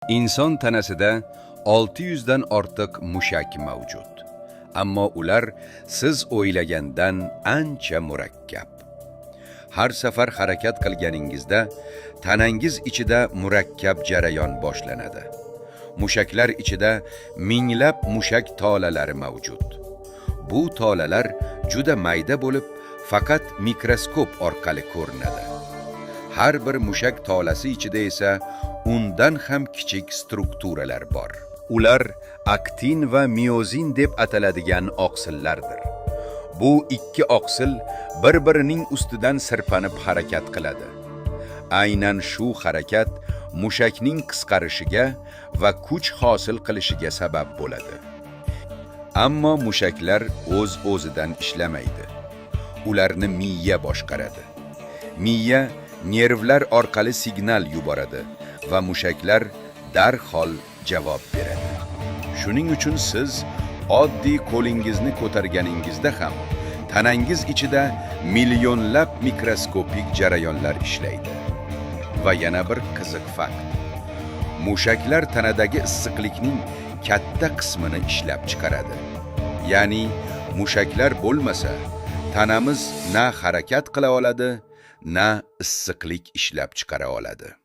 Inson tanasida 600 dan ortiq mushak mavjud. Ammo ular siz o'ylagandan ancha murakkab. Har safar harakat qilganingizda tanangiz ichida murakkab jarayon boshlanadi. Mushaklar ichida minglab mushak tolalari mavjud. Bu tolalar juda mayda bo'lib, faqat mikroskop orqali ko'rinadi. Har bir mushak tolasi ichida esa undan ham kichik strukturalar bor. Ular aktin va miozin deb ataladigan oqsillardir. Bu ikki oqsil bir-birining ustidan sirpanib harakat qiladi. Aynan shu harakat mushakning qisqarishiga va kuch hosil qilishiga sabab bo'ladi. Ammo mushaklar o'z-o'zidan ishlamaydi. Ularni miya boshqaradi. Miya nervlar orqali signal yuboradi va mushaklar darhol javob beradi. Shuning uchun siz oddiy qo'lingizni ko'targaningizda ham tanangiz ichida millionlab mikroskopik jarayonlar ishlaydi. Va yana bir qiziq fakt. Mushaklar tanadagi issiqlikning katta qismini ishlab chiqaradi. Ya'ni mushaklar bo'lmasa, tanamiz na harakat qila oladi, na issiqlik ishlab chiqara oladi.